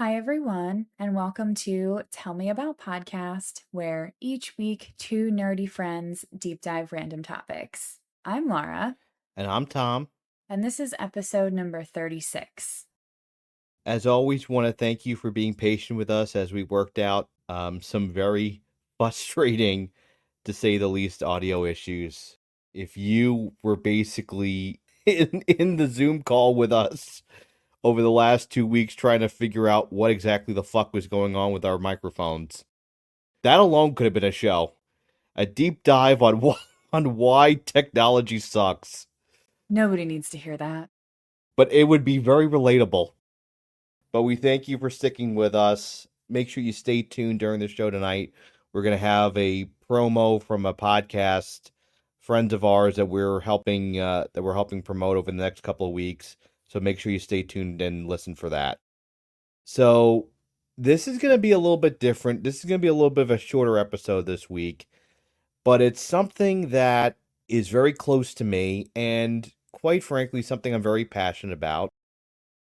Hi, everyone, and welcome to Tell Me About Podcast, where each week two nerdy friends deep dive random topics. I'm Laura, And I'm Tom. and this is episode number 36. As always, want to thank you for being patient with us as we worked out some very frustrating, to say the least, audio issues. If you were basically in the Zoom call with us over the last 2 weeks trying to figure out what exactly the fuck was going on with our microphones, that alone could have been a show. A deep dive on on why technology sucks. Nobody needs to hear that. But it would be very relatable. But we thank you for sticking with us. Make sure you stay tuned during the show tonight. We're going to have a promo from a podcast friends of ours that we're helping promote over the next couple of weeks. So make sure you stay tuned and listen for that. So this is going to be a little bit different. This is going to be a little bit of a shorter episode this week, but it's something that is very close to me and quite frankly something I'm very passionate about.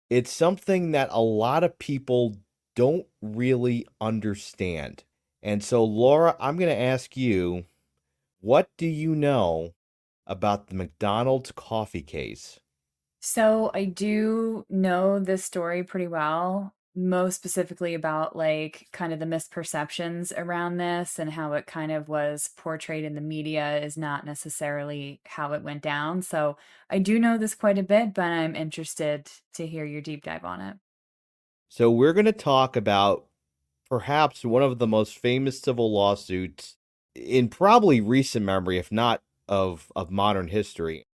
It's something that a lot of people don't really understand. And so, Laura, I'm going to ask you, what do you know about the McDonald's coffee case? So, I do know this story pretty well, most specifically about kind of the misperceptions around this and how it kind of was portrayed in the media is not necessarily how it went down. So, I do know this quite a bit, but I'm interested to hear your deep dive on it. So, we're going to talk about perhaps one of the most famous civil lawsuits in probably recent memory, if not of modern history.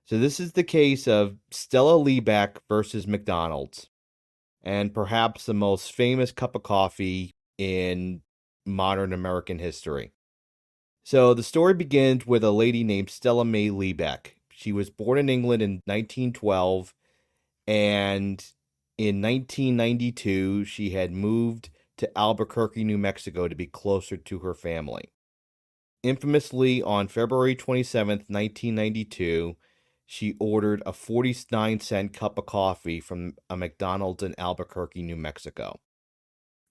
So, this is the case of Stella Liebeck versus McDonald's, and perhaps the most famous cup of coffee in modern American history. So the story begins with a lady named Stella May Liebeck. She was born in England in 1912, and in 1992, she had moved to Albuquerque, New Mexico to be closer to her family. Infamously, on February 27th, 1992, she ordered a 49-cent cup of coffee from a McDonald's in Albuquerque, New Mexico.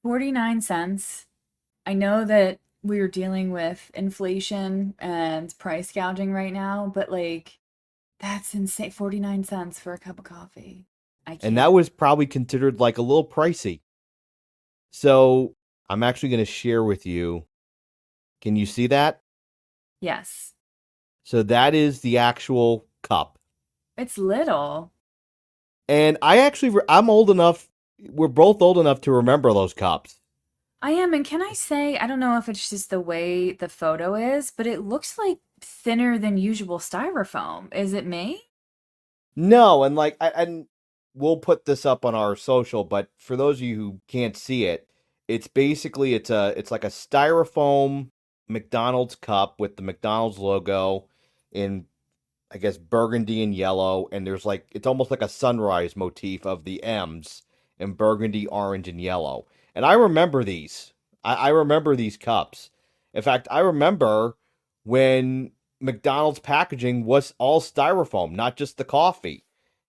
49 cents. I know that we're dealing with inflation and price gouging right now, but that's insane. 49 cents for a cup of coffee. I And that can't. was probably considered like a little pricey. So I'm actually going to share with you. Can you see that? Yes. So that is the actual cup. It's little. And I'm old enough. We're both old enough to remember those cups. I am, and can I say, I don't know if it's just the way the photo is, but it looks like thinner than usual styrofoam. Is it me? No, and and we'll put this up on our social, but for those of you who can't see it, it's basically it's like a styrofoam McDonald's cup with the McDonald's logo in, I guess, burgundy and yellow, and there's like it's almost like a sunrise motif of the M's in burgundy, orange, and yellow. And I remember these. I remember these cups. In fact, I remember when McDonald's packaging was all styrofoam, not just the coffee.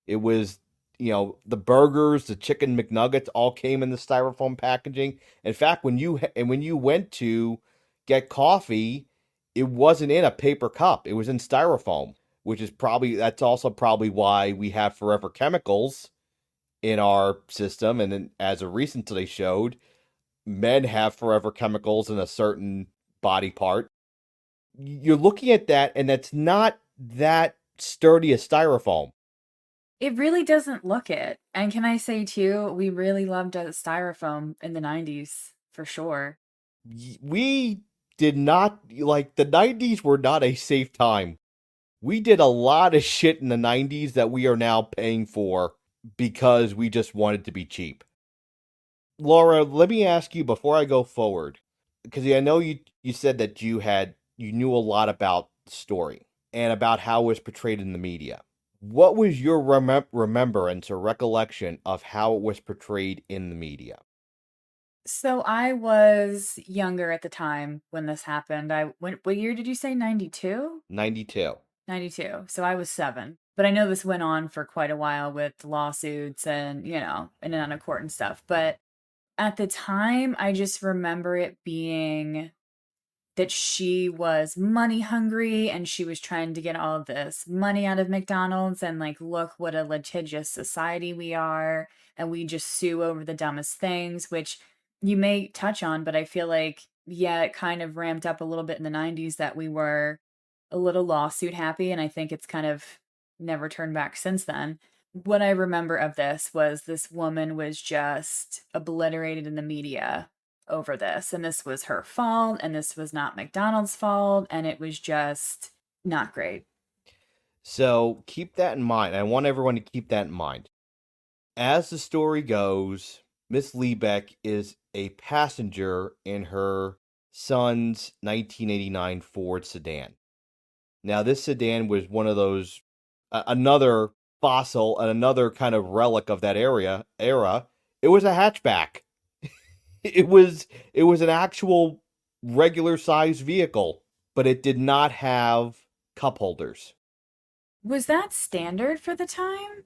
It was, the burgers, the chicken McNuggets all came in the styrofoam packaging. In fact, when you went to get coffee, it wasn't in a paper cup. It was in styrofoam, which is that's also probably why we have forever chemicals in our system. And then, as a recent study showed, men have forever chemicals in a certain body part. You're looking at that, and that's not that sturdy as styrofoam. It really doesn't look it. And can I say too, we really loved styrofoam in the 90s, for sure. We did not like the 90s were not a safe time. We did a lot of shit in the 90s that we are now paying for because we just wanted to be cheap. Laura, let me ask you before I go forward, because I know you said that you knew a lot about the story and about how it was portrayed in the media. What was your remembrance or recollection of how it was portrayed in the media? So I was younger at the time when this happened. What year did you say? 92? 92. 92. So I was 7. But I know this went on for quite a while with lawsuits and, in and out of court and stuff. But At the time, I just remember it being that she was money hungry and she was trying to get all of this money out of McDonald's and like, look what a litigious society we are. And we just sue over the dumbest things, which you may touch on, but I feel like, yeah, it kind of ramped up a little bit in the 90s that we were a little lawsuit happy. And I think it's kind of never turned back since then. What I remember of this was this woman was just obliterated in the media over this, and this was her fault, and this was not McDonald's fault, and it was just not great. So keep that in mind. I want everyone to keep that in mind. As the story goes, Miss Liebeck is a passenger in her son's 1989 Ford sedan. Now, this sedan was one of those, another fossil and another kind of relic of that era. It was a hatchback. It was an actual regular sized vehicle, but it did not have cup holders. Was that standard for the time?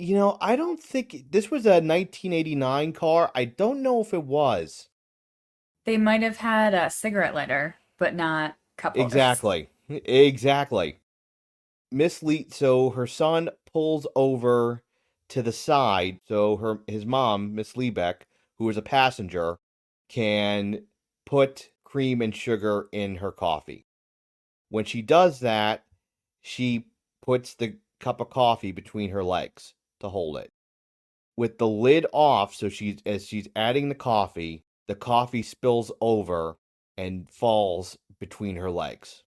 I don't think this was a 1989 car. I don't know if it was. They might have had a cigarette lighter, but not cup holders. Exactly. Exactly. So her son pulls over to the side so his mom, Miss Liebeck, who is a passenger, can put cream and sugar in her coffee. When she does that, she puts the cup of coffee between her legs to hold it. With the lid off, so as she's adding the coffee spills over and falls between her legs.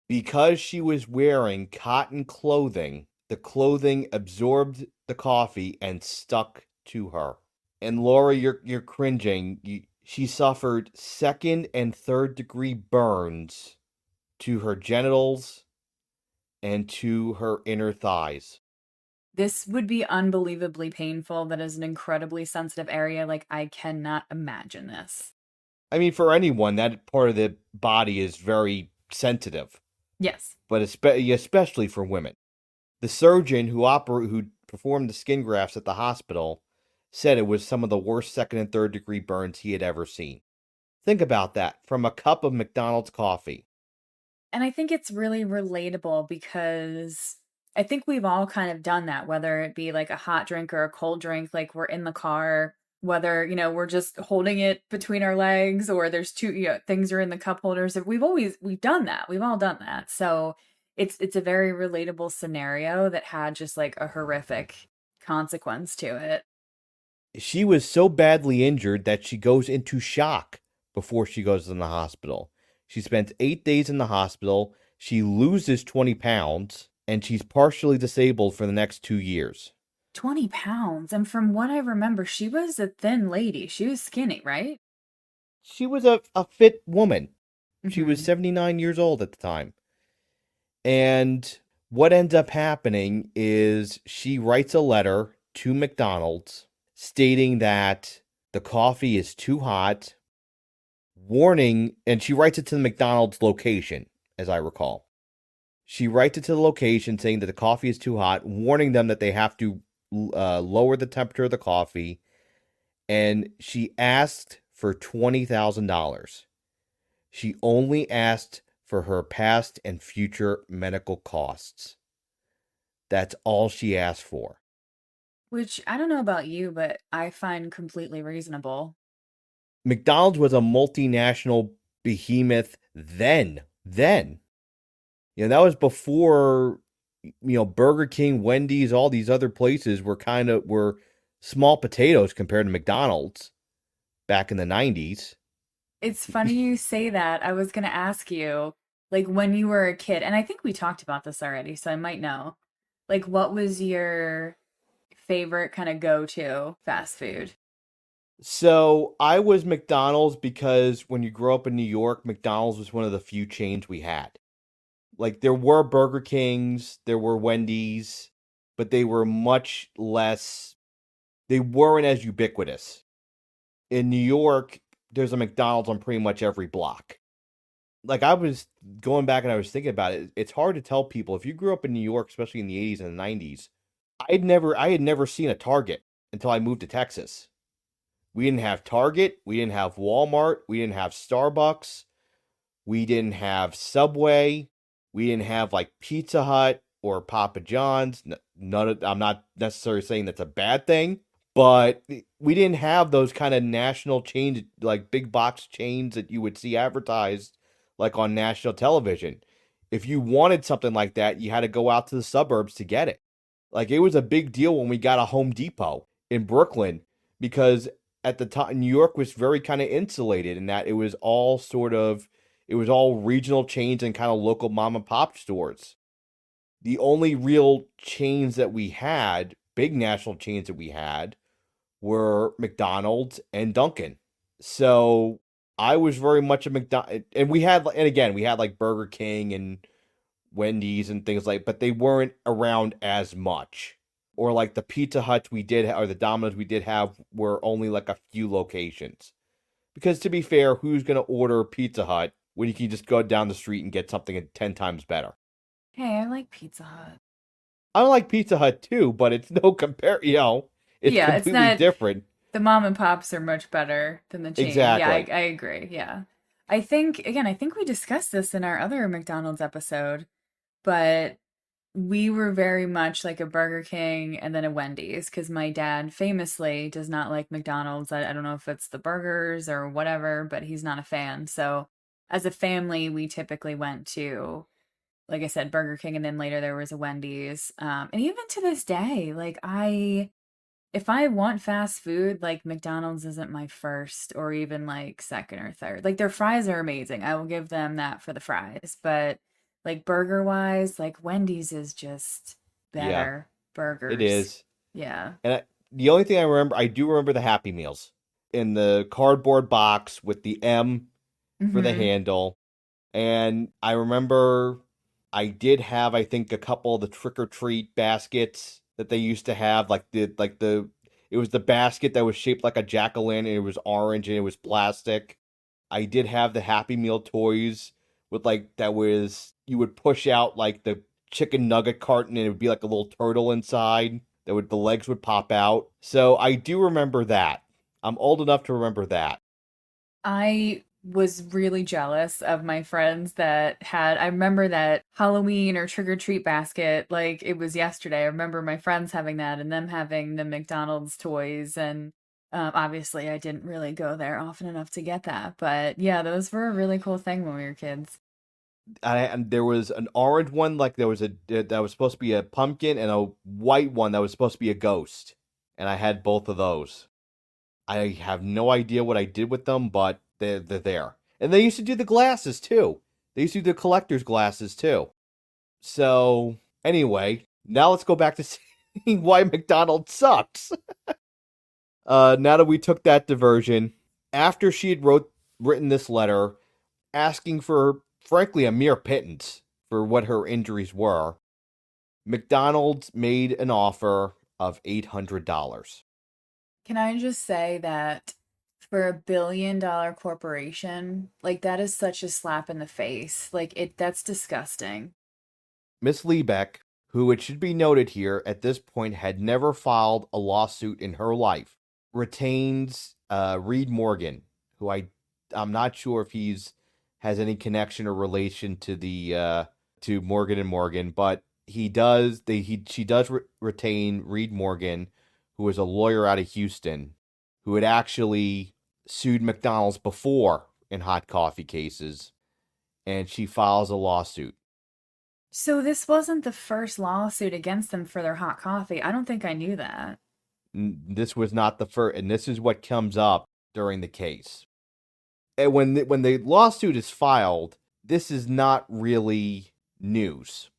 Because she was wearing cotton clothing, the clothing absorbed the coffee and stuck to her. And Laura, you're cringing. She suffered second and third degree burns to her genitals and to her inner thighs. This would be unbelievably painful. That is an incredibly sensitive area. Like, I cannot imagine this. I mean, for anyone, that part of the body is very sensitive, Yes. but especially for women. The surgeon who performed the skin grafts at the hospital said it was some of the worst second and third degree burns he had ever seen. Think about that, from a cup of McDonald's coffee. And I think it's really relatable because I think we've all kind of done that, whether it be like a hot drink or a cold drink, like we're in the car, whether, we're just holding it between our legs or there's two, things are in the cup holders. We've done that. We've all done that. So it's a very relatable scenario that had just like a horrific consequence to it. She was so badly injured that she goes into shock before she goes in the hospital. She spends 8 days in the hospital. She loses 20 pounds and she's partially disabled for the next 2 years. 20 pounds. And from what I remember, she was a thin lady. She was skinny, right? She was a fit woman. She was Hmm. 79 years old at the time. And what ends up happening is she writes a letter to McDonald's stating that the coffee is too hot, warning, and she writes it to the McDonald's location, as I recall. She writes it to the location saying that the coffee is too hot, warning them that they have to lower the temperature of the coffee, and she asked for $20,000. She only asked for her past and future medical costs. That's all she asked for. Which I don't know about you, but I find completely reasonable. McDonald's was a multinational behemoth then. Then. That was before Burger King, Wendy's, all these other places were small potatoes compared to McDonald's back in the 90s. It's funny you say that. I was going to ask you, like, when you were a kid, and I think we talked about this already, so I might know. Like, what was your favorite kind of go-to fast food? So I was McDonald's because when you grow up in New York, McDonald's was one of the few chains we had. Like there were Burger Kings, there were Wendy's, but they were much less, they weren't as ubiquitous. In New York, there's a McDonald's on pretty much every block. Like I was going back and I was thinking about it. It's hard to tell people if you grew up in New York, especially in the 80s and the 90s. I had never seen a Target until I moved to Texas. We didn't have Target. We didn't have Walmart. We didn't have Starbucks. We didn't have Subway. We didn't have like Pizza Hut or Papa John's. None of, I'm not necessarily saying that's a bad thing, but we didn't have those kind of national chains, like big box chains that you would see advertised like on national television. If you wanted something like that, you had to go out to the suburbs to get it. Like it was a big deal when we got a Home Depot in Brooklyn because at the time New York was very kind of insulated in that it was all regional chains and kind of local mom and pop stores. The only real chains that we had, big national chains that we had, were McDonald's and Dunkin'. So I was very much a McDonald's, and again, we had like Burger King and Wendy's and things like, but they weren't around as much. Or like the Pizza Huts we did, or the Domino's we did have, were only like a few locations. Because to be fair, who's going to order Pizza Hut when you can just go down the street and get something 10 times better? Hey, I like Pizza Hut. I like Pizza Hut too, but it's no compare, it's Yeah, it's completely not. different. The mom and pops are much better than the chain. Yeah, Exactly. I agree. Yeah. I think we discussed this in our other McDonald's episode, but we were very much like a Burger King and then a Wendy's because my dad famously does not like McDonald's. I don't know if it's the burgers or whatever, but he's not a fan. So as a family, we typically went to, like I said, Burger King, and then later there was a Wendy's. And even to this day, if I want fast food, like McDonald's isn't my first or even like second or third. Like their fries are amazing. I will give them that for the fries. But like burger wise, like Wendy's is just Yeah, better it burgers. is. Yeah. And the only thing I do remember the Happy Meals in the cardboard box with the M for the Mm-hmm. handle. And I remember I did have, I think, a couple of the trick or treat baskets that they used to have, it was the basket that was shaped like a jack-o'-lantern, and it was orange and it was plastic. I did have the Happy Meal toys with that was you would push out like the chicken nugget carton and it would be like a little turtle inside the legs would pop out. So I do remember that. I'm old enough to remember that. I was really jealous of my friends that had, I remember that Halloween or trick or treat basket, like it was yesterday. I remember my friends having that and them having the McDonald's toys. And obviously, I didn't really go there often enough to get that. But yeah, those were a really cool thing when we were kids. And there was an orange one, like there was that was supposed to be a pumpkin, and a white one that was supposed to be a ghost. And I had both of those. I have no idea what I did with them, but they're there. And they used to do the glasses too. They used to do the collector's glasses too. So anyway, now let's go back to seeing why McDonald's sucks. Now that we took that diversion, after she had written this letter asking for, frankly, a mere pittance for what her injuries were, McDonald's made an offer of $800. Can I just say that for $1 billion corporation, like that is such a slap in the face. That's disgusting. Miss Liebeck, who it should be noted here at this point had never filed a lawsuit in her life, retains Reed Morgan, who I'm not sure if he's has any connection or relation to the to Morgan and Morgan, but he does. She does retain Reed Morgan, who is a lawyer out of Houston, who had actually sued McDonald's before in hot coffee cases, and she files a lawsuit. So this wasn't the first lawsuit against them for their hot coffee. I don't think I knew that. This was not the first, and this is what comes up during the case. And when the lawsuit is filed, this is not really news.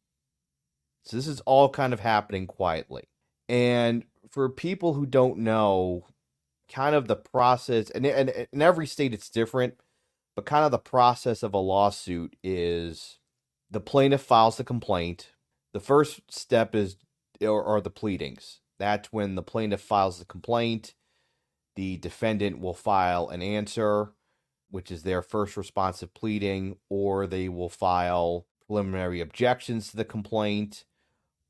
So this is all kind of happening quietly. And for people who don't know, kind of the process, and in every state it's different, but kind of the process of a lawsuit is the plaintiff files the complaint. The first step are the pleadings. That's when the plaintiff files the complaint. The defendant will file an answer, which is their first responsive pleading, or they will file preliminary objections to the complaint,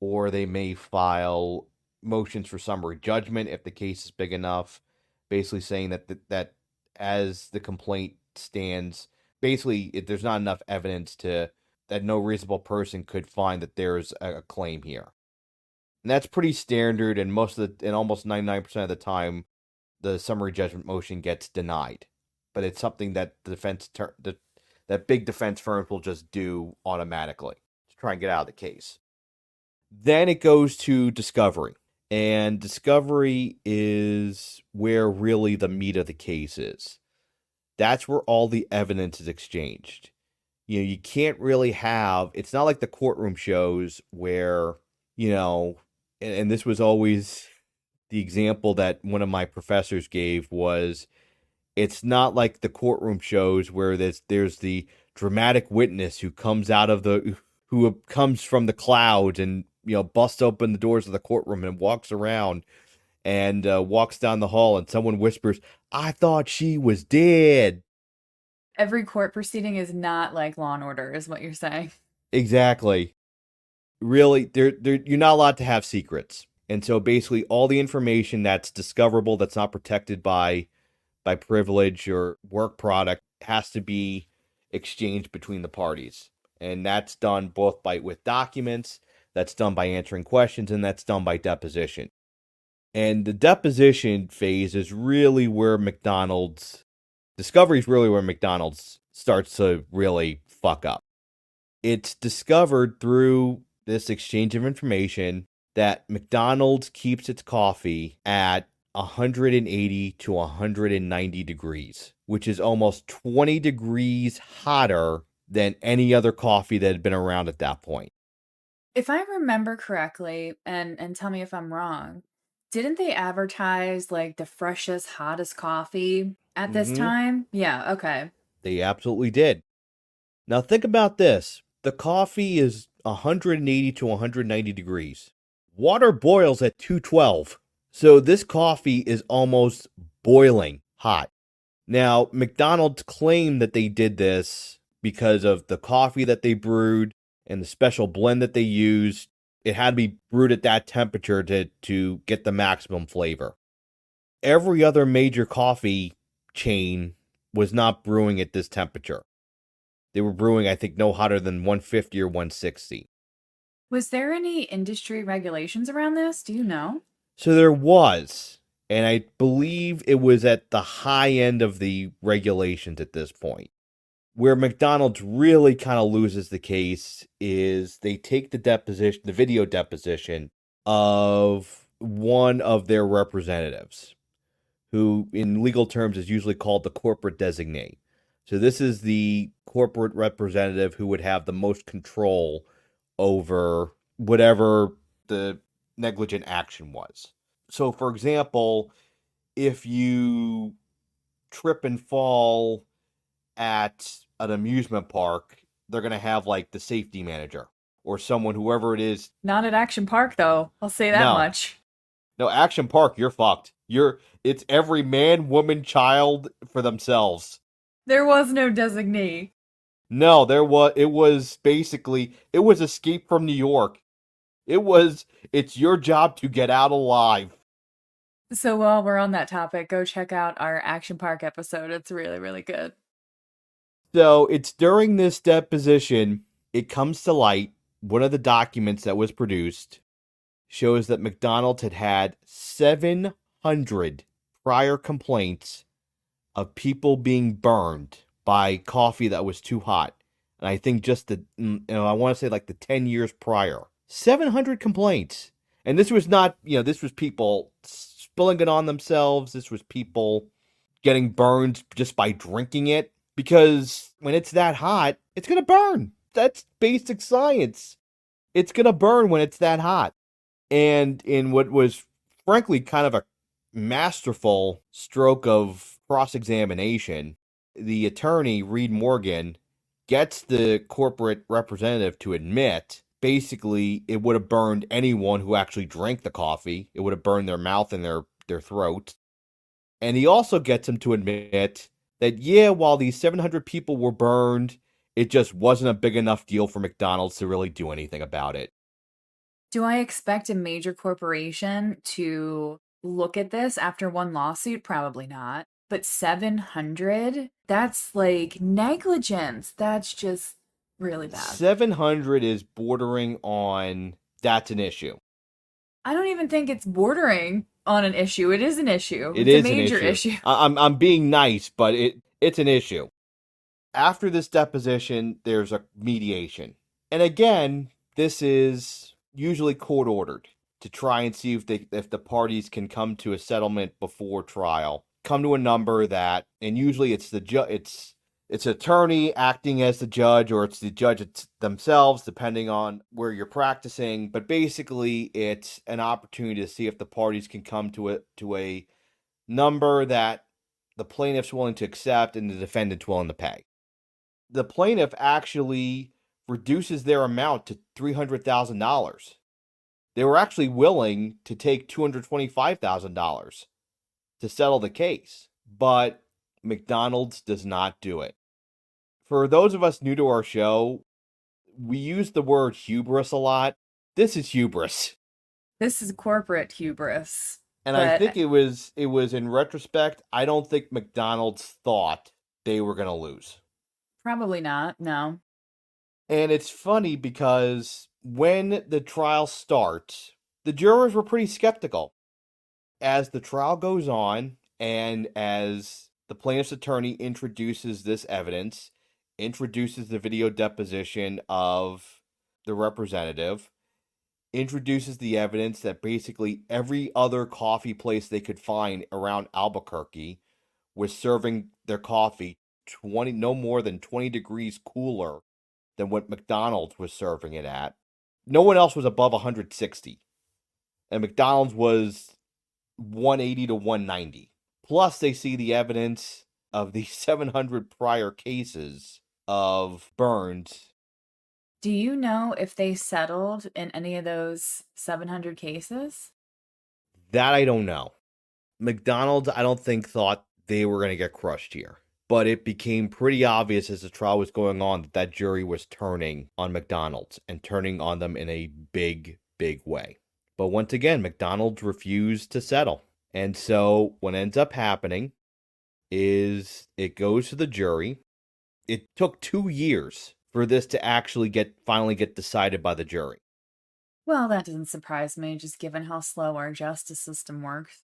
or they may file motions for summary judgment if the case is big enough. basically saying that as the complaint stands, basically there's not enough evidence to that no reasonable person could find that there's a claim here. And that's pretty standard, and almost 99% of the time, the summary judgment motion gets denied. But it's something that that big defense firms will just do automatically to try and get out of the case. Then it goes to discovery. And discovery is where really the meat of the case is. That's where all the evidence is exchanged. You can't really have, it's not like the courtroom shows where, and this was always the example that one of my professors gave was, it's not like the courtroom shows where there's the dramatic witness who comes from the clouds and busts open the doors of the courtroom and walks around and walks down the hall and someone whispers, "I thought she was dead." Every court proceeding is not like Law and Order, is what you're saying. Exactly. Really, you're not allowed to have secrets. And so basically all the information that's discoverable, that's not protected by privilege or work product, has to be exchanged between the parties. And that's done both with documents, that's done by answering questions, and that's done by deposition. And the deposition phase is really where discovery is really where McDonald's starts to really fuck up. It's discovered through this exchange of information that McDonald's keeps its coffee at 180 to 190 degrees, which is almost 20 degrees hotter than any other coffee that had been around at that point. If I remember correctly, and tell me if I'm wrong, didn't they advertise like the freshest, hottest coffee at this Mm-hmm. time? Yeah, okay. They absolutely did. Now think about this. The coffee is 180 to 190 degrees. Water boils at 212. So this coffee is almost boiling hot. Now, McDonald's claimed that they did this because of the coffee that they brewed and the special blend that they used. It had to be brewed at that temperature to get the maximum flavor. Every other major coffee chain was not brewing at this temperature. They were brewing, I think, no hotter than 150 or 160. Was there any industry regulations around this? Do you know? So there was, and I believe it was at the high end of the regulations at this point. Where McDonald's really kind of loses the case is they take the video deposition of one of their representatives, who in legal terms is usually called the corporate designee. So this is the corporate representative who would have the most control over whatever the negligent action was. So, for example, if you trip and fall at an amusement park, they're going to have like the safety manager or someone, whoever it is. Not at Action Park, though. I'll say that No, much. no, Action Park, you're fucked. It's every man, woman, child for themselves. There was no designee. No, it was basically, it was Escape from New York. It's your job to get out alive. So while we're on that topic, go check out our Action Park episode. It's really, really good. So it's during this deposition, it comes to light, one of the documents that was produced shows that McDonald's had 700 prior complaints of people being burned by coffee that was too hot. And I think just I want to say like the 10 years prior. 700 complaints. And this was not, this was people spilling it on themselves. This was people getting burned just by drinking it. Because when it's that hot, it's going to burn. That's basic science. It's going to burn when it's that hot. And in what was, frankly, kind of a masterful stroke of cross-examination, the attorney, Reed Morgan, gets the corporate representative to admit, basically, it would have burned anyone who actually drank the coffee. It would have burned their mouth and their throat. And he also gets him to admit that, yeah, while these 700 people were burned, it just wasn't a big enough deal for McDonald's to really do anything about it. Do I expect a major corporation to look at this after one lawsuit? Probably not. But 700? That's like negligence. That's just really bad. 700 is bordering on that's an issue. I don't even think it's bordering on an issue. It is an issue. It It's a is an major issue. issue. I'm being nice, but it's an issue. After this deposition, there's a mediation. And again, this is usually court ordered to try and see if the parties can come to a settlement before trial. Come to a number that, and usually it's it's attorney acting as the judge, or it's the judge themselves, depending on where you're practicing. But basically, it's an opportunity to see if the parties can come to a number that the plaintiff's willing to accept and the defendant's willing to pay. The plaintiff actually reduces their amount to $300,000. They were actually willing to take $225,000 to settle the case, but McDonald's does not do it. For those of us new to our show, we use the word hubris a lot. This is hubris. This is corporate hubris. And I But think it was in retrospect, I don't think McDonald's thought they were going to lose. probably not. No. And it's funny because when the trial starts, the jurors were pretty skeptical. As the trial goes on, and as the plaintiff's attorney introduces this evidence, introduces the video deposition of the representative, introduces the evidence that basically every other coffee place they could find around Albuquerque was serving their coffee no more than 20 degrees cooler than what McDonald's was serving it at. No one else was above 160. And McDonald's was 180 to 190. Plus, they see the evidence of the 700 prior cases of burns. Do you know if they settled in any of those 700 cases? That I don't know. McDonald's, I don't think, thought they were going to get crushed here. But it became pretty obvious as the trial was going on that that jury was turning on McDonald's and turning on them in a big, big way. But once again, McDonald's refused to settle. And so what ends up happening is it goes to the jury. It took 2 years for this to actually finally get decided by the jury. Well, that doesn't surprise me, just given how slow our justice system works.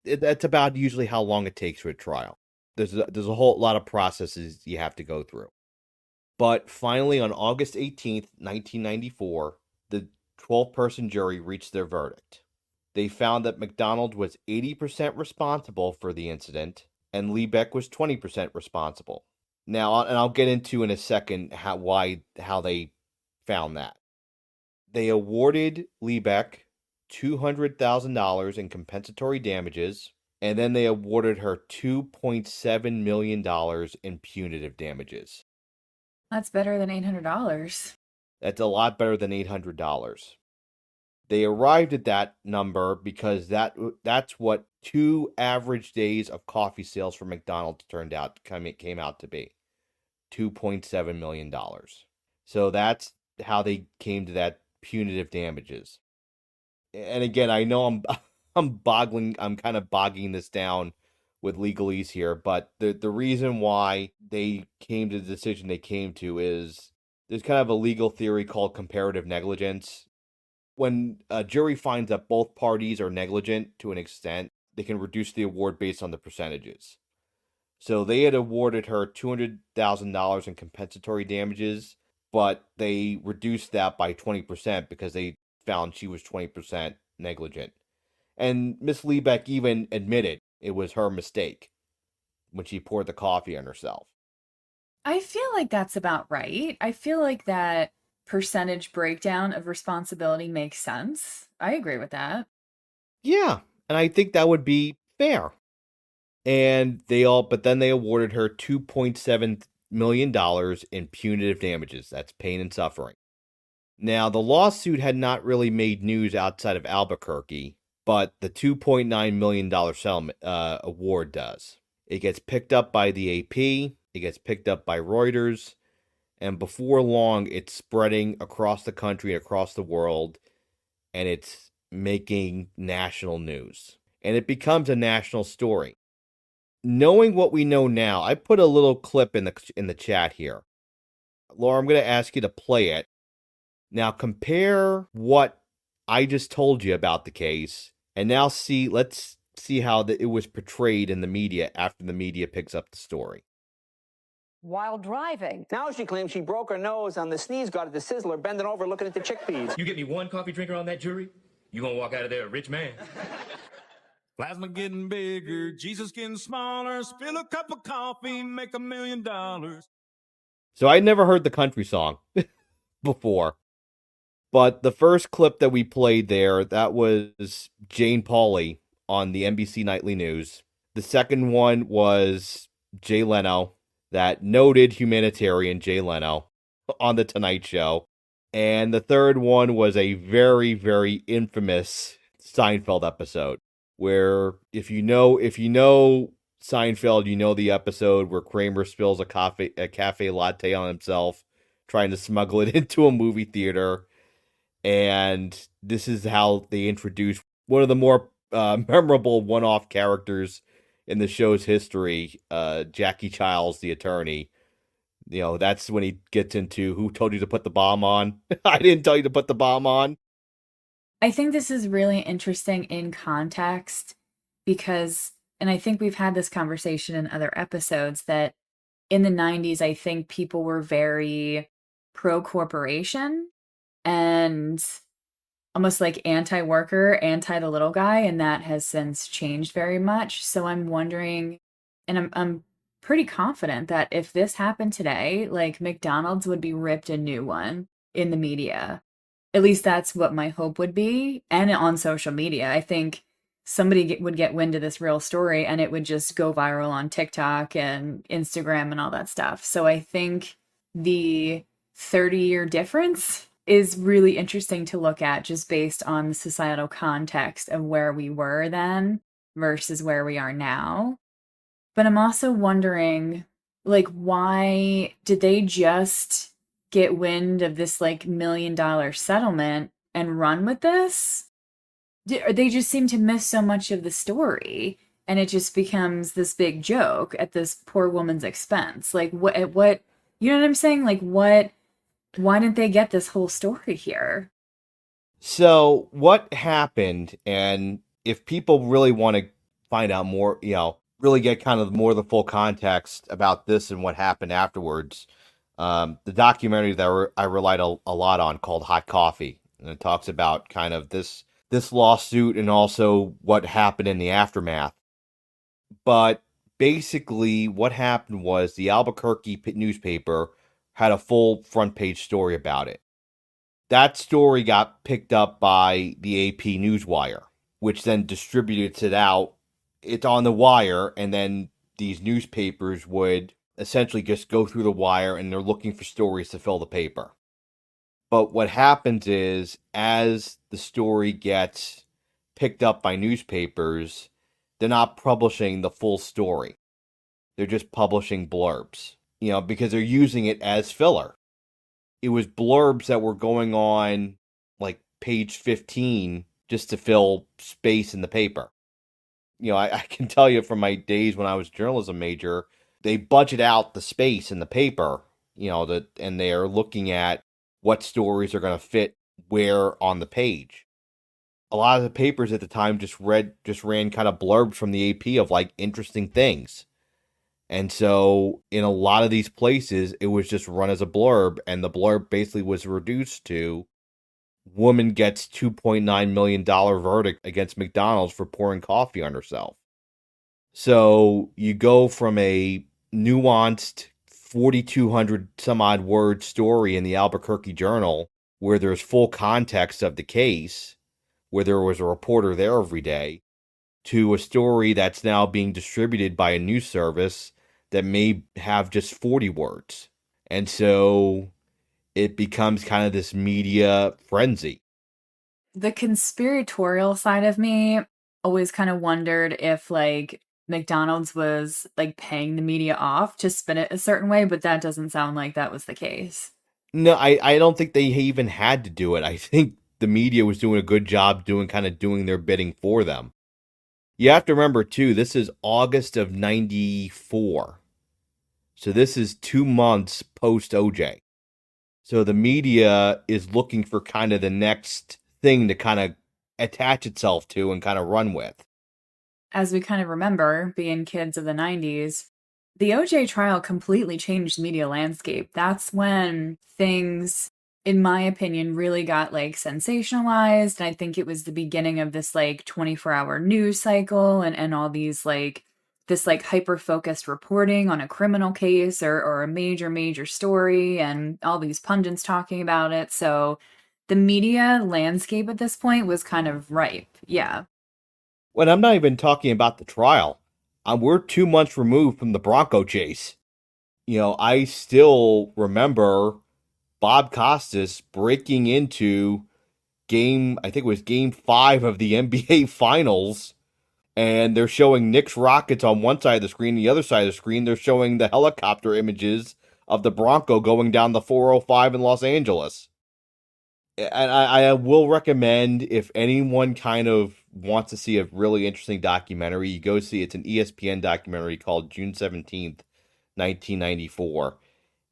That's about usually how long it takes for a trial. There's a whole lot of processes you have to go through. But finally, on August 18th, 1994, the 12-person jury reached their verdict. They found that McDonald was 80% responsible for the incident, and Liebeck was 20% responsible. Now, and I'll get into in a second how they found that. They awarded Liebeck $200,000 in compensatory damages, and then they awarded her $2.7 million in punitive damages. That's better than $800. That's a lot better than $800. They arrived at that number because that's what 2 average days of coffee sales for McDonald's came out to be. $2.7 million. So that's how they came to that punitive damages. And again, I know I'm kind of bogging this down with legalese here, but the reason why they came to the decision they came to is there's kind of a legal theory called comparative negligence. When a jury finds that both parties are negligent to an extent, they can reduce the award based on the percentages. So they had awarded her $200,000 in compensatory damages, but they reduced that by 20% because they found she was 20% negligent. And Miss Liebeck even admitted it was her mistake when she poured the coffee on herself. I feel like that's about right. I feel like that percentage breakdown of responsibility makes sense. I agree with that. Yeah, and I think that would be fair. And but then they awarded her $2.7 million in punitive damages. That's pain and suffering. Now, the lawsuit had not really made news outside of Albuquerque, but the $2.9 million settlement award does. It gets picked up by the AP, it gets picked up by Reuters, and before long, it's spreading across the country, across the world, and it's making national news. and it becomes a national story. Knowing what we know now, I put a little clip in the chat here. Laura, I'm going to ask you to play it. Now compare what I just told you about the case, and now let's see how it was portrayed in the media after the media picks up the story. While driving. Now she claims she broke her nose on the sneeze guard at the Sizzler, bending over looking at the chickpeas. You get me one coffee drinker on that jury, you gonna walk out of there a rich man. Plasma getting bigger, Jesus getting smaller. Spill a cup of coffee, make $1 million. So I'd never heard the country song before. But the first clip that we played there, that was Jane Pauley on the NBC Nightly News. The second one was Jay Leno, that noted humanitarian Jay Leno, on The Tonight Show. And the third one was a very, very infamous Seinfeld episode, where if you know Seinfeld, you know the episode where Kramer spills a cafe latte on himself, trying to smuggle it into a movie theater. And this is how they introduce one of the more memorable one-off characters in the show's history, Jackie Childs, the attorney. You know, that's when he gets into, who told you to put the bomb on? I didn't tell you to put the bomb on. I think this is really interesting in context because, and I think we've had this conversation in other episodes, that in the 90s, I think people were very pro-corporation and almost like anti-worker, anti the little guy, and that has since changed very much. So I'm wondering, and I'm pretty confident that if this happened today, like McDonald's would be ripped a new one in the media. At least that's what my hope would be. And on social media, I think somebody would get wind of this real story and it would just go viral on TikTok and Instagram and all that stuff. So I think the 30-year difference is really interesting to look at just based on the societal context of where we were then versus where we are now. But I'm also wondering, like, why did they just get wind of this like $1 million settlement and run with this? They just seem to miss so much of the story, and it just becomes this big joke at this poor woman's expense. Like, what, you know what I'm saying? Like, why didn't they get this whole story here? So what happened, and if people really want to find out more, really get kind of more of the full context about this and what happened afterwards, the documentary that I relied a lot on, called Hot Coffee, and it talks about kind of this lawsuit and also what happened in the aftermath. But basically what happened was the Albuquerque newspaper had a full front page story about it. That story got picked up by the AP Newswire, which then distributed it out. It's on the wire, and then these newspapers would essentially just go through the wire, and they're looking for stories to fill the paper. But what happens is, as the story gets picked up by newspapers, they're not publishing the full story. They're just publishing blurbs, because they're using it as filler. It was blurbs that were going on like page 15 just to fill space in the paper. I can tell you from my days when I was a journalism major, they budget out the space in the paper, and they're looking at what stories are going to fit where on the page. A lot of the papers at the time just ran kind of blurbs from the AP of like interesting things. And so in a lot of these places, it was just run as a blurb, and the blurb basically was reduced to, woman gets $2.9 million verdict against McDonald's for pouring coffee on herself. So you go from a nuanced 4,200 some odd word story in the Albuquerque Journal, where there's full context of the case, where there was a reporter there every day, to a story that's now being distributed by a news service that may have just 40 words. And so it becomes kind of this media frenzy. The conspiratorial side of me always kind of wondered if like McDonald's was like paying the media off to spin it a certain way, but that doesn't sound like that was the case. No, I don't think they even had to do it. I think the media was doing a good job doing their bidding for them. You have to remember, too, this is August of 94. So this is 2 months post OJ. So the media is looking for kind of the next thing to kind of attach itself to and kind of run with. As we kind of remember, being kids of the 90s, the OJ trial completely changed the media landscape. That's when things, in my opinion, really got like sensationalized. And I think it was the beginning of this like 24-hour news cycle and all these like this like hyper focused reporting on a criminal case or a major story and all these pundits talking about it. So the media landscape at this point was kind of ripe. Yeah. When I'm not even talking about the trial, we're 2 months removed from the Bronco chase. I still remember Bob Costas breaking into I think it was game 5 of the NBA Finals, and they're showing Knicks Rockets on one side of the screen. The other side of the screen, they're showing the helicopter images of the Bronco going down the 405 in Los Angeles. And I will recommend, if anyone kind of wants to see a really interesting documentary, you go see it's an ESPN documentary called June 17th, 1994.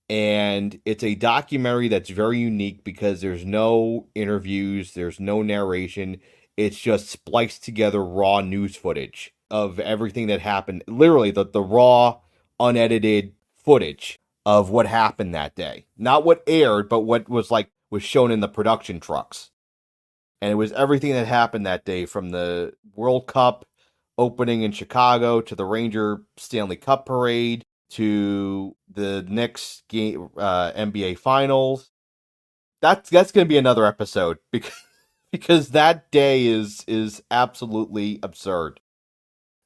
And it's a documentary that's very unique because there's no interviews, there's no narration. It's just spliced together raw news footage of everything that happened. Literally, the raw, unedited footage of what happened that day. Not what aired, but what was shown in the production trucks. And it was everything that happened that day, from the World Cup opening in Chicago to the Ranger Stanley Cup parade to the Knicks game, NBA Finals. That's going to be another episode because that day is absolutely absurd.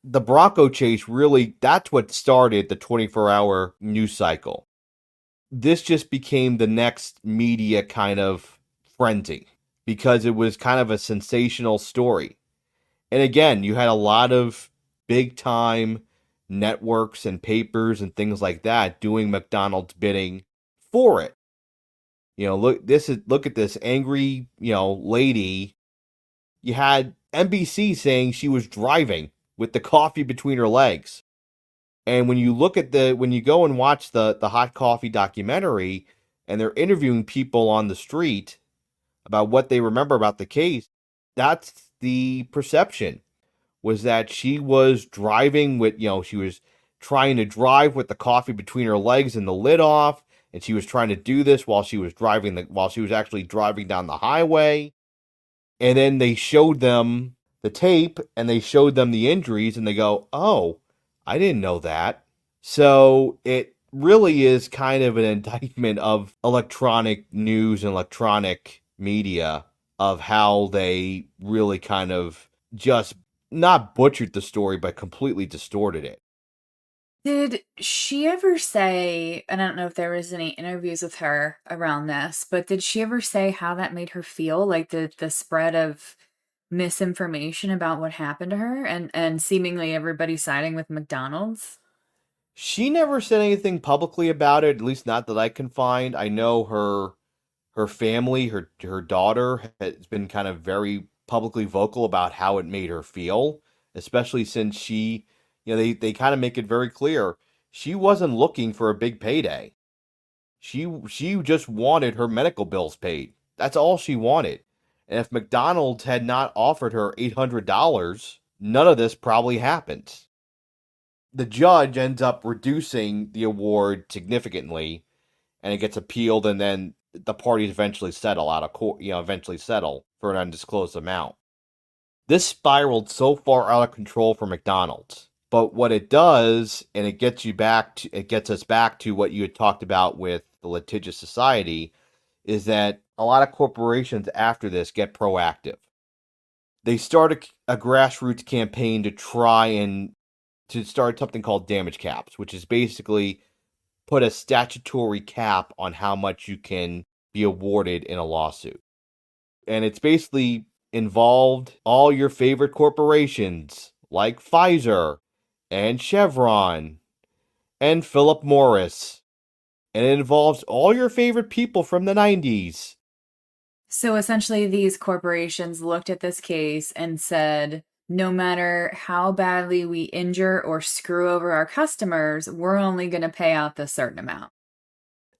The Bronco chase, really, that's what started the 24-hour news cycle. This just became the next media kind of frenzy because it was kind of a sensational story. And again, you had a lot of big time networks and papers and things like that doing McDonald's bidding for it. Look at this angry, lady. You had NBC saying she was driving with the coffee between her legs. And when you go and watch the hot coffee documentary, and they're interviewing people on the street about what they remember about the case, that's the perception, was that she was driving with, she was trying to drive with the coffee between her legs and the lid off, and she was trying to do this while she was actually driving down the highway. And then they showed them the tape and they showed them the injuries, and they go, "Oh, I didn't know that." So it really is kind of an indictment of electronic news and electronic media, of how they really kind of just not butchered the story, but completely distorted it. Did she ever say, and I don't know if there was any interviews with her around this, but did she ever say how that made her feel? Like the spread of misinformation about what happened to her and seemingly everybody siding with McDonald's? She never said anything publicly about it, at least not that I can find. I know her family, her daughter has been kind of very publicly vocal about how it made her feel, especially since they kind of make it very clear she wasn't looking for a big payday. She just wanted her medical bills paid. That's all she wanted. And if McDonald's had not offered her $800, none of this probably happened. The judge ends up reducing the award significantly, and it gets appealed, and then the parties eventually settle out of court, eventually settle for an undisclosed amount. This spiraled so far out of control for McDonald's. But what it does, and it gets us back to what you had talked about with the litigious society, is that a lot of corporations after this get proactive. They start a grassroots campaign to start something called damage caps, which is basically put a statutory cap on how much you can be awarded in a lawsuit. And it's basically involved all your favorite corporations like Pfizer and Chevron and Philip Morris. And it involves all your favorite people from the 90s. So essentially, these corporations looked at this case and said, no matter how badly we injure or screw over our customers, we're only going to pay out this certain amount.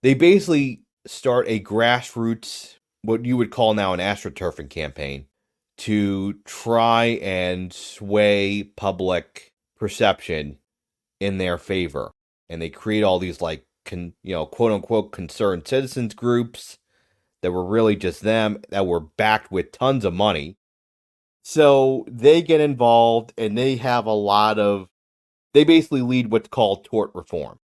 They basically start a grassroots, what you would call now an astroturfing campaign, to try and sway public perception in their favor. And they create all these like, quote unquote concerned citizens groups that were really just them, that were backed with tons of money. So they get involved and they have they basically lead what's called tort reform.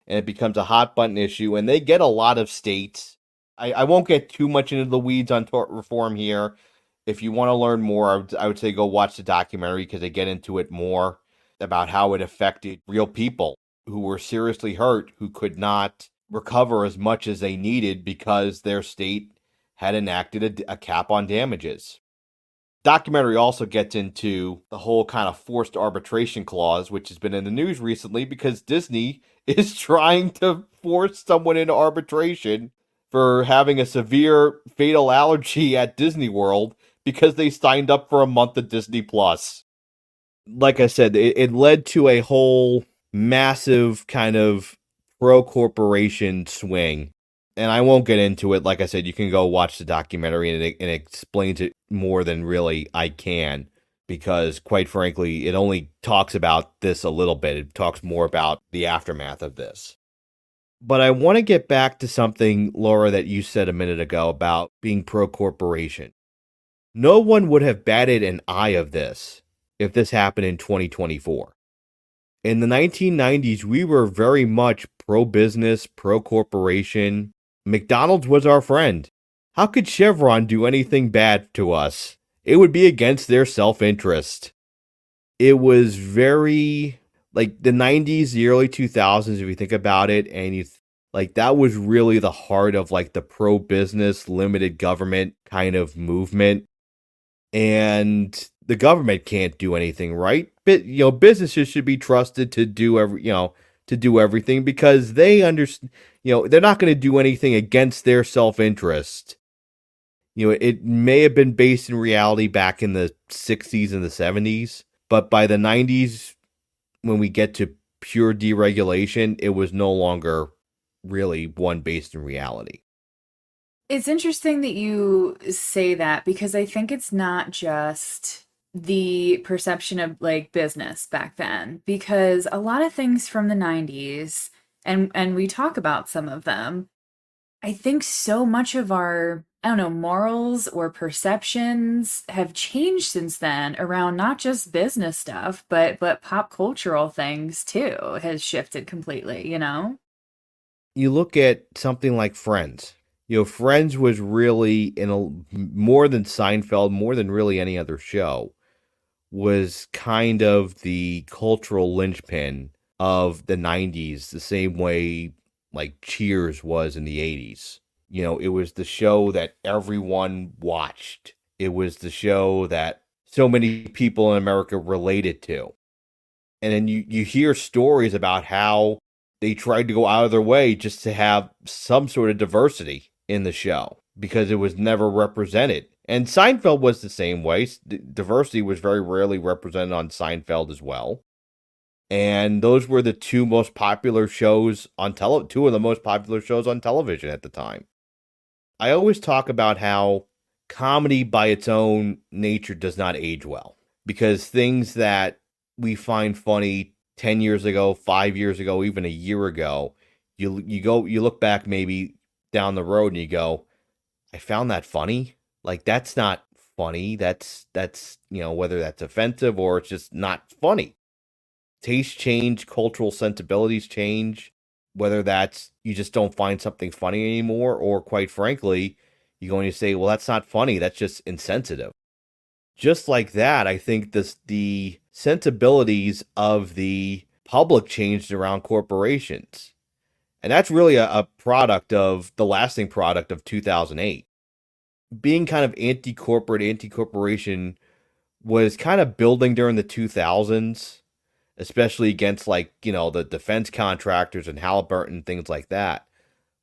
And it becomes a hot button issue. And they get a lot of states. I won't get too much into the weeds on tort reform here. If you want to learn more, I would say go watch the documentary because they get into it more about how it affected real people who were seriously hurt, who could not recover as much as they needed because their state had enacted a cap on damages. Documentary also gets into the whole kind of forced arbitration clause, which has been in the news recently because Disney is trying to force someone into arbitration for having a severe fatal allergy at Disney World because they signed up for a month of Disney Plus. Like I said, it led to a whole massive kind of pro-corporation swing. And I won't get into it. Like I said, you can go watch the documentary and it explains it more than really I can. Because quite frankly, it only talks about this a little bit. It talks more about the aftermath of this. But I want to get back to something, Laura, that you said a minute ago about being pro-corporation. No one would have batted an eye of this if this happened in 2024. In the 1990s, we were very much pro-business, pro-corporation. McDonald's was our friend. How could Chevron do anything bad to us? It would be against their self-interest. It was very, like, the 90s, the early 2000s, if you think about it, and that was really the heart of, like, the pro-business, limited government kind of movement. And the government can't do anything, right? But, businesses should be trusted to do everything because they understand, they're not going to do anything against their self-interest. It may have been based in reality back in the 60s and the 70s, but by the 90s, when we get to pure deregulation, it was no longer really one based in reality. It's interesting that you say that because I think it's not just the perception of like business back then, because a lot of things from the 90s, and we talk about some of them, I think so much of our, I don't know, morals or perceptions have changed since then around not just business stuff, but pop cultural things too has shifted completely, You look at something like Friends. Friends was really more than Seinfeld, more than really any other show, was kind of the cultural linchpin of the 90s, the same way like Cheers was in the 80s. It was the show that everyone watched. It was the show that so many people in America related to. And then you hear stories about how they tried to go out of their way just to have some sort of diversity in the show because it was never represented. And Seinfeld was the same way. Diversity was very rarely represented on Seinfeld as well. And those were the two most popular shows on two of the most popular shows on television at the time. I always talk about how comedy by its own nature does not age well because things that we find funny 10 years ago, 5 years ago, even a year ago, you look back maybe down the road and you go, I found that funny. Like, that's not funny. That's whether that's offensive or it's just not funny. Tastes change, cultural sensibilities change, whether that's you just don't find something funny anymore, or quite frankly, you're going to say, well, that's not funny. That's just insensitive. Just like that, I think the sensibilities of the public changed around corporations. And that's really a product of the lasting product of 2008. Being kind of anti-corporate, anti-corporation was kind of building during the 2000s, especially against the defense contractors and Halliburton, things like that.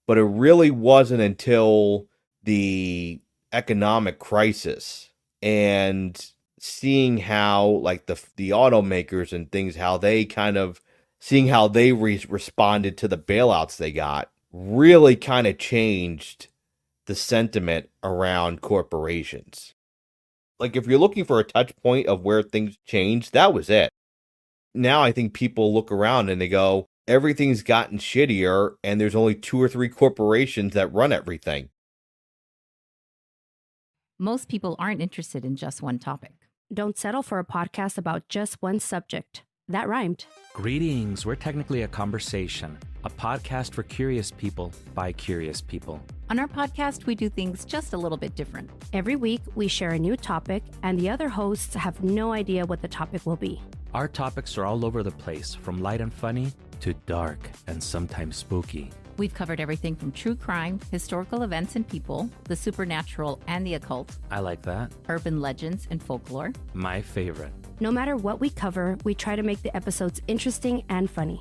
But it really wasn't until the economic crisis and seeing how like the automakers and things, how they kind of seeing how they responded to the bailouts they got really kind of changed the sentiment around corporations. Like if you're looking for a touch point of where things changed, that was it. Now I think people look around and they go, everything's gotten shittier and there's only 2 or 3 corporations that run everything. Most people aren't interested in just one topic. Don't settle for a podcast about just one subject. That rhymed. Greetings. We're technically a conversation, a podcast for curious people by curious people. On our podcast, we do things just a little bit different. Every week, we share a new topic, and the other hosts have no idea what the topic will be. Our topics are all over the place, from light and funny to dark and sometimes spooky. We've covered everything from true crime, historical events and people, the supernatural and the occult, I like that. urban legends and folklore. My favorite. No matter what we cover, we try to make the episodes interesting and funny.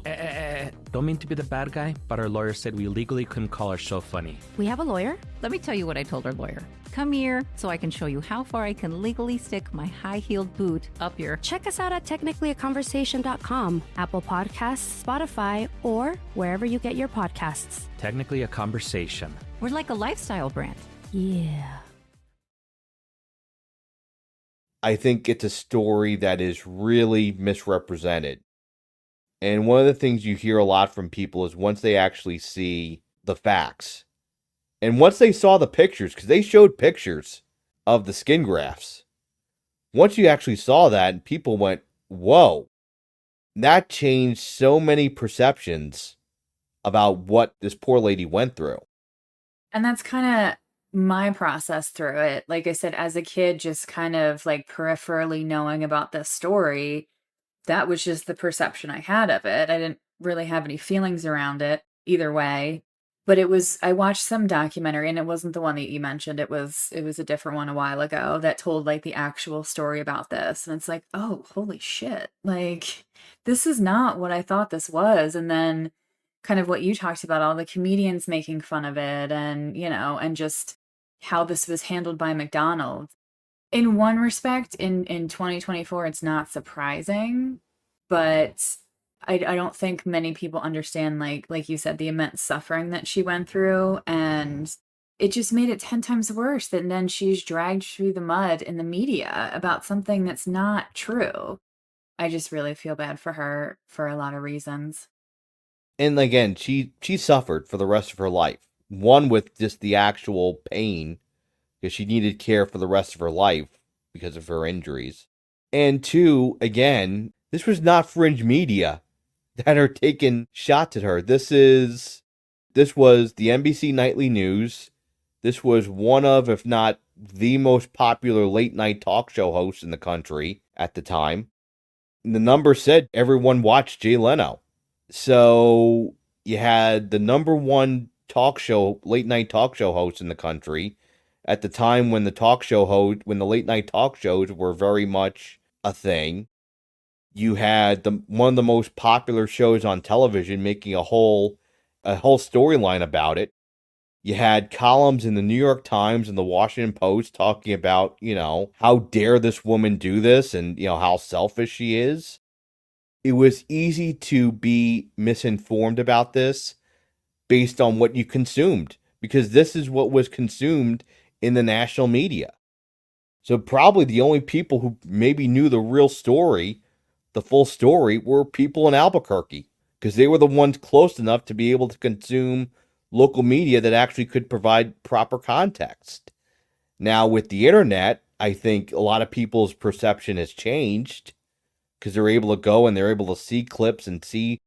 Don't mean to be the bad guy, but our lawyer said we legally couldn't call our show funny. We have a lawyer. Let me tell you what I told our lawyer. Come here so I can show you how far I can legally stick my high-heeled boot up your... Check us out at technicallyaconversation.com, Apple Podcasts, Spotify, or wherever you get your podcasts. Technically a conversation. We're like a lifestyle brand. Yeah. I think it's a story that is really misrepresented. And one of the things you hear a lot from people is once they actually see the facts, and once they saw the pictures, because they showed pictures of the skin grafts, once you actually saw that, people went, whoa, that changed so many perceptions about what this poor lady went through. And that's kind of my process through it. Like I said, as a kid, just kind of like peripherally knowing about this story, that was just the perception I had of it. I didn't really have any feelings around it either way. But I watched some documentary, and it wasn't the one that you mentioned. It was a different one a while ago that told like the actual story about this. And it's like, oh, holy shit. Like, this is not what I thought this was. And then kind of what you talked about, all the comedians making fun of it and, and just how this was handled by McDonald's. In one respect, in 2024, it's not surprising, but I don't think many people understand, like you said, the immense suffering that she went through, and it just made it 10 times worse that then she's dragged through the mud in the media about something that's not true. I just really feel bad for her for a lot of reasons. And again, she suffered for the rest of her life. One, with just the actual pain, because she needed care for the rest of her life because of her injuries. And 2, again, this was not fringe media that are taking shots at her. This was the NBC Nightly News. This was one of, if not the most popular late night talk show host in the country at the time. And the numbers said everyone watched Jay Leno. So you had the number one late night talk show host in the country at the time when when the late night talk shows were very much a thing. You had one of the most popular shows on television making a whole storyline about it. You had columns in the New York Times and the Washington Post talking about, how dare this woman do this and, how selfish she is. It was easy to be misinformed about this based on what you consumed, because this is what was consumed in the national media. So probably the only people who maybe knew the real story, the full story, were people in Albuquerque, because they were the ones close enough to be able to consume local media that actually could provide proper context. Now, with the internet, I think a lot of people's perception has changed, because they're able to go and they're able to see clips and see,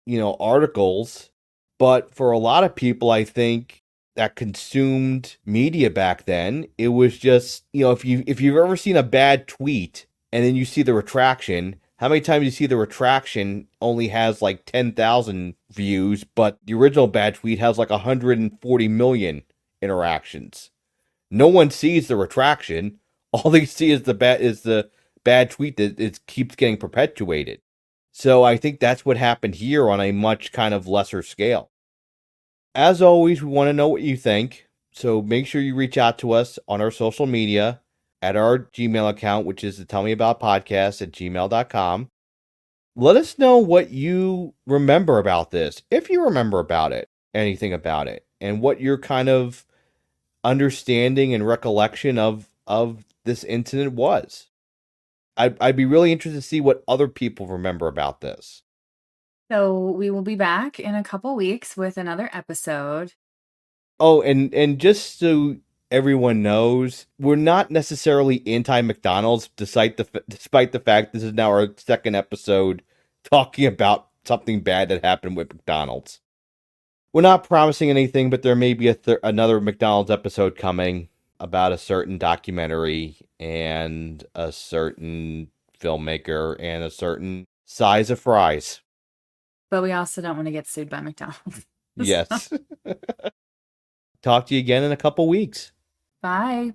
articles. But for a lot of people, I think that consumed media back then, it was just, if you've ever seen a bad tweet and then you see the retraction, how many times you see the retraction only has like 10,000 views, but the original bad tweet has like 140 million interactions. No one sees the retraction. All they see is the bad tweet that it keeps getting perpetuated. So I think that's what happened here on a much kind of lesser scale. As always, we want to know what you think. So make sure you reach out to us on our social media. at our Gmail account, which is the tellmeaboutpodcast@gmail.com. Let us know what you remember about this, if you remember about it, anything about it, and what your kind of understanding and recollection of this incident was. I'd be really interested to see what other people remember about this. So we will be back in a couple weeks with another episode. Oh, and just so everyone knows, we're not necessarily anti-McDonald's, despite the fact this is now our second episode talking about something bad that happened with McDonald's. We're not promising anything, but there may be another McDonald's episode coming about a certain documentary and a certain filmmaker and a certain size of fries. But we also don't want to get sued by McDonald's. Yes. Talk to you again in a couple weeks. Bye.